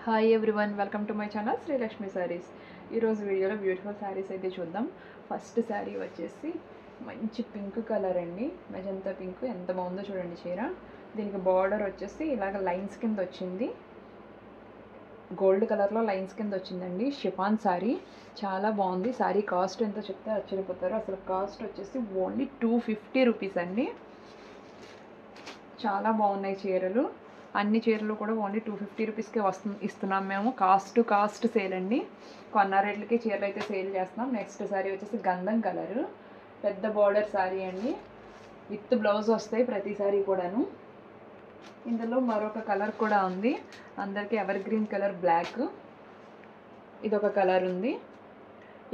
Hi everyone, welcome to my channel Srilakshmi saris. ఈరోజు వీడియోలో beautiful saris అయితే చూద్దాం. ఫస్ట్ శారీ వచ్చేసి మంచి పింక్ కలర్ అండి, మెజంతా పింక్. ఎంత బాగుందో చూడండి చీర. దీనికి బార్డర్ వచ్చేసి ఇలాగ లైన్స్ కింద వచ్చింది, గోల్డ్ కలర్లో లైన్స్ కింద వచ్చిందండి. షిఫాన్ శారీ చాలా బాగుంది. శారీ కాస్ట్ ఎంతో చెప్తే ఆశ్చర్యపోతారు. అసలు కాస్ట్ వచ్చేసి ఓన్లీ 250 రూపీస్ అండి. చాలా బాగున్నాయి చీరలు. అన్ని చీరలు కూడా ఓన్లీ 250 రూపీస్కే ఇస్తున్నాం మేము. కాస్ట్ సేల్ అండి. కొన్న రేట్లకి చీరలు అయితే సేల్ చేస్తున్నాం. నెక్స్ట్ శారీ వచ్చేసి గంధం కలర్, పెద్ద బార్డర్ శారీ అండి. విత్ బ్లౌజ్ వస్తాయి ప్రతి శారీ కూడాను. ఇందులో మరొక కలర్ కూడా ఉంది, అందరికీ ఎవర్ గ్రీన్ కలర్ బ్లాక్. ఇదొక కలర్ ఉంది.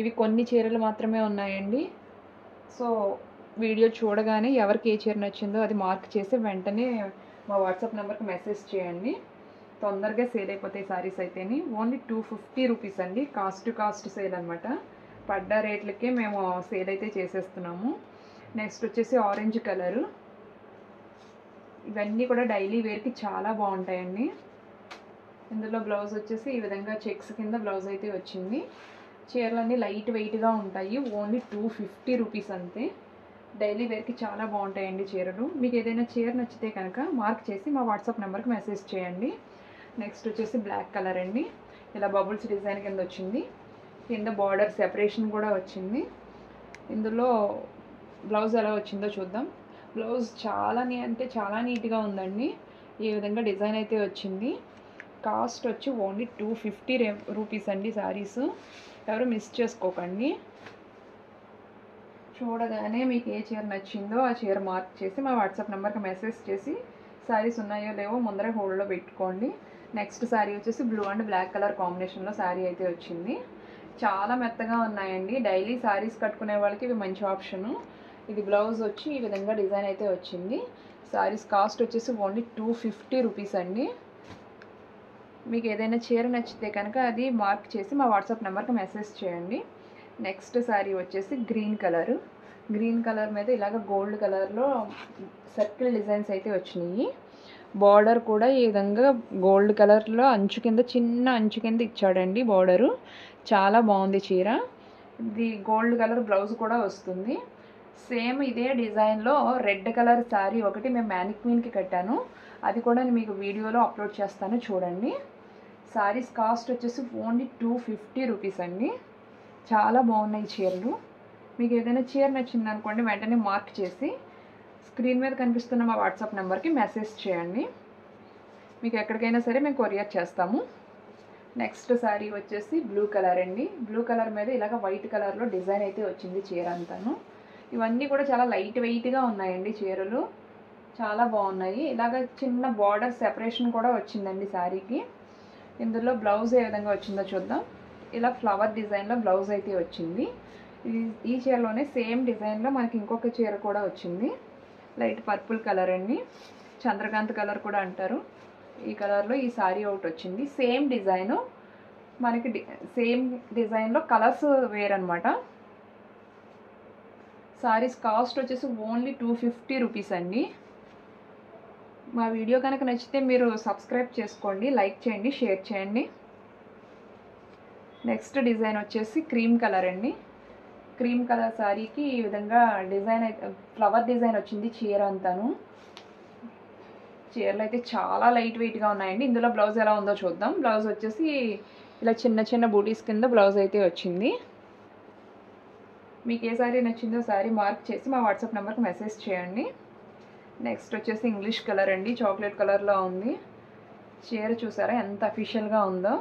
ఇవి కొన్ని చీరలు మాత్రమే ఉన్నాయండి. సో వీడియో చూడగానే ఎవరికి ఏ చీర నచ్చిందో అది మార్క్ చేసి వెంటనే మా వాట్సాప్ నెంబర్కి మెసేజ్ చేయండి. తొందరగా సేల్ అయిపోతాయి శారీస్ అయితేని. ఓన్లీ 250 రూపీస్ అండి. కాస్ట్ సేల్ అనమాట. పడ్డ రేట్లకే మేము సేల్ అయితే చేసేస్తున్నాము. నెక్స్ట్ వచ్చేసి ఆరెంజ్ కలరు. ఇవన్నీ కూడా డైలీ వేర్కి చాలా బాగుంటాయండి. ఇందులో బ్లౌజ్ వచ్చేసి ఈ విధంగా చెక్స్ కింద బ్లౌజ్ అయితే వచ్చింది. చీరలన్నీ లైట్ వెయిట్గా ఉంటాయి. ఓన్లీ 250 రూపీస్ అంతే. డైలీ వేర్కి చాలా బాగుంటాయండి చీరలు. మీకు ఏదైనా చీర నచ్చితే కనుక మార్క్ చేసి మా వాట్సాప్ నెంబర్కి మెసేజ్ చేయండి. నెక్స్ట్ వచ్చేసి బ్లాక్ కలర్ అండి. ఇలా బబుల్స్ డిజైన్ కింద వచ్చింది. కింద బార్డర్ సెపరేషన్ కూడా వచ్చింది. ఇందులో బ్లౌజ్ ఎలా వచ్చిందో చూద్దాం. బ్లౌజ్ చాలా నీట్గా ఉందండి. ఈ విధంగా డిజైన్ అయితే వచ్చింది. కాస్ట్ వచ్చి ఓన్లీ 250 రూపీస్ అండి శారీస్. ఎవరు మిస్ చేసుకోకండి. చూడగానే మీకు ఏ చీర నచ్చిందో ఆ చీర మార్క్ చేసి మా వాట్సాప్ నెంబర్కి మెసేజ్ చేసి శారీస్ ఉన్నాయో లేవో ముందరే హోల్డ్లో పెట్టుకోండి. నెక్స్ట్ శారీ వచ్చేసి బ్లూ అండ్ బ్లాక్ కలర్ కాంబినేషన్లో శారీ అయితే వచ్చింది. చాలా మెత్తగా ఉన్నాయండి. డైలీ శారీస్ కట్టుకునే వాళ్ళకి ఇవి మంచి ఆప్షను. ఇది బ్లౌజ్ వచ్చి ఈ విధంగా డిజైన్ అయితే వచ్చింది. శారీస్ కాస్ట్ వచ్చేసి ఓన్లీ 250 రూపీస్ అండి. మీకు ఏదైనా చీర నచ్చితే కనుక అది మార్క్ చేసి మా వాట్సాప్ నెంబర్కి మెసేజ్ చేయండి. నెక్స్ట్ శారీ వచ్చేసి గ్రీన్ కలర్ మీద ఇలాగ గోల్డ్ కలర్లో సర్కిల్ డిజైన్స్ అయితే వచ్చినాయి. బార్డర్ కూడా ఈ విధంగా గోల్డ్ కలర్లో చిన్న అంచు కింద ఇచ్చాడండి బార్డరు. చాలా బాగుంది చీర. ఇది గోల్డ్ కలర్ బ్లౌజ్ కూడా వస్తుంది. సేమ్ ఇదే డిజైన్లో రెడ్ కలర్ శారీ ఒకటి మేము మ్యానిక్వీన్కి కట్టాను. అది కూడా మీకు వీడియోలో అప్లోడ్ చేస్తాను, చూడండి. శారీస్ కాస్ట్ వచ్చేసి ఓన్లీ 250 రూపీస్ అండి. చాలా బాగున్నాయి చీరలు. మీకు ఏదైనా చీర నచ్చింది అనుకోండి, వెంటనే మార్క్ చేసి స్క్రీన్ మీద కనిపిస్తున్న మా వాట్సాప్ నెంబర్కి మెసేజ్ చేయండి. మీకు ఎక్కడికైనా సరే మేము కొరియర్ చేస్తాము. నెక్స్ట్ శారీ వచ్చేసి బ్లూ కలర్ అండి. బ్లూ కలర్ మీద ఇలాగ వైట్ కలర్లో డిజైన్ అయితే వచ్చింది చీర అంతాను. ఇవన్నీ కూడా చాలా లైట్ వెయిట్గా ఉన్నాయండి చీరలు. చాలా బాగున్నాయి. ఇలాగ చిన్న బార్డర్ సెపరేషన్ కూడా వచ్చిందండి శారీకి. ఇందులో బ్లౌజ్ ఏ విధంగా వచ్చిందో చూద్దాం. ఇలా ఫ్లవర్ డిజైన్లో బ్లౌజ్ అయితే వచ్చింది. ఈ చీరలోనే సేమ్ డిజైన్లో మనకి ఇంకొక చీర కూడా వచ్చింది. లైట్ పర్పుల్ కలర్ అండి, చంద్రకాంత్ కలర్ కూడా అంటారు. ఈ కలర్లో ఈ శారీ ఒకటి వచ్చింది. సేమ్ డిజైను మనకి సేమ్ డిజైన్లో కలర్స్ వేరనమాట. శారీస్ కాస్ట్ వచ్చేసి ఓన్లీ 250 రూపీస్ అండి. మా వీడియో కనుక నచ్చితే మీరు సబ్స్క్రైబ్ చేసుకోండి, లైక్ చేయండి, షేర్ చేయండి. నెక్స్ట్ డిజైన్ వచ్చేసి క్రీమ్ కలర్ అండి. క్రీమ్ కలర్ శారీకి ఈ విధంగా డిజైన్ అయితే ఫ్లవర్ డిజైన్ వచ్చింది చీర అంతాను. చీరలు అయితే చాలా లైట్ వెయిట్గా ఉన్నాయండి. ఇందులో బ్లౌజ్ ఎలా ఉందో చూద్దాం. బ్లౌజ్ వచ్చేసి ఇలా చిన్న బూటీస్ కింద బ్లౌజ్ అయితే వచ్చింది. మీకు ఏ శారీ నచ్చిందో శారీ మార్క్ చేసి మా వాట్సాప్ నెంబర్కి మెసేజ్ చేయండి. నెక్స్ట్ వచ్చేసి ఇంగ్లీష్ కలర్ అండి. చాక్లెట్ కలర్లో ఉంది చీర. చూసారా ఎంత అఫీషియల్గా ఉందో.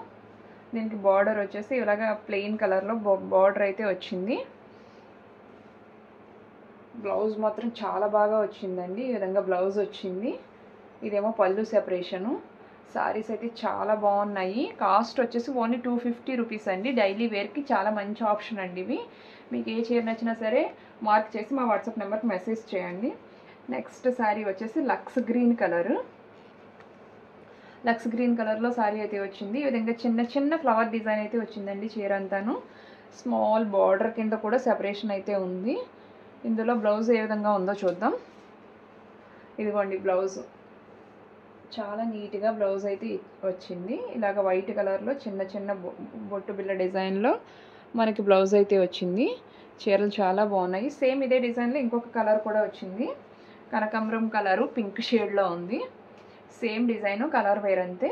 దీనికి బార్డర్ వచ్చేసి ఇలాగ ప్లెయిన్ కలర్లో బార్డర్ అయితే వచ్చింది. బ్లౌజ్ మాత్రం చాలా బాగా వచ్చిందండి. ఈ విధంగా బ్లౌజ్ వచ్చింది. ఇదేమో పళ్ళు సెపరేషను. శారీస్ అయితే చాలా బాగున్నాయి. కాస్ట్ వచ్చేసి ఓన్లీ 250 రూపీస్ అండి. డైలీ వేర్కి చాలా మంచి ఆప్షన్ అండి ఇవి. మీకు ఏ చీర నచ్చినా సరే మార్క్ చేసి మా వాట్సాప్ నెంబర్కి మెసేజ్ చేయండి. నెక్స్ట్ శారీ వచ్చేసి లక్స్ గ్రీన్ కలర్లో శారీ అయితే వచ్చింది. ఈ విధంగా చిన్న ఫ్లవర్ డిజైన్ అయితే వచ్చిందండి చీర అంతాను. స్మాల్ బార్డర్ కింద కూడా సెపరేషన్ అయితే ఉంది. ఇందులో బ్లౌజ్ ఏ విధంగా ఉందో చూద్దాం. ఇదిగోండి బ్లౌజ్. చాలా నీట్గా బ్లౌజ్ అయితే వచ్చింది. ఇలాగ వైట్ కలర్లో చిన్న చిన్న బొట్టు బిళ్ళ డిజైన్లో మనకి బ్లౌజ్ అయితే వచ్చింది. చీరలు చాలా బాగున్నాయి. సేమ్ ఇదే డిజైన్లో ఇంకొక కలర్ కూడా వచ్చింది. కనకాంబరం కలరు పింక్ షేడ్లో ఉంది. సేమ్ డిజైను, కలర్ వేర్ అంతే.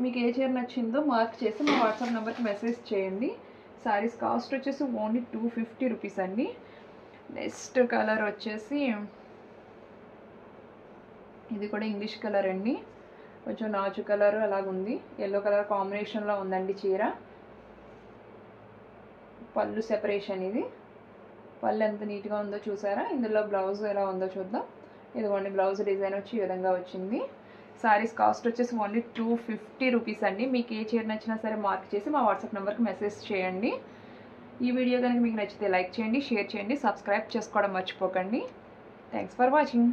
మీకు ఏ చీర నచ్చిందో మార్క్ చేసి మా వాట్సాప్ నెంబర్కి మెసేజ్ చేయండి. శారీస్ కాస్ట్ వచ్చేసి ఓన్లీ 250 రూపీస్ అండి. నెక్స్ట్ కలర్ వచ్చేసి ఇది కూడా ఇంగ్లీష్ కలర్ అండి. కొంచెం నాచు కలర్ అలాగుంది. ఎల్లో కలర్ కాంబినేషన్లో ఉందండి చీర. పళ్ళు సెపరేషన్ ఇది. పళ్ళు ఎంత నీట్గా ఉందో చూసారా. ఇందులో బ్లౌజ్ ఎలా ఉందో చూద్దాం. ఇదిగోండి బ్లౌజ్ డిజైన్ వచ్చి ఈ విధంగా వచ్చింది. శారీస్ కాస్ట్ వచ్చేసి ఓన్లీ 250 రూపీస్ అండి. మీకు ఏ చీర నచ్చినా సరే మార్క్ చేసి మా వాట్సాప్ నెంబర్కి మెసేజ్ చేయండి. ఈ వీడియో కనుక మీకు నచ్చితే లైక్ చేయండి, షేర్ చేయండి, సబ్స్క్రైబ్ చేసుకోవడం మర్చిపోకండి. Thanks for watching.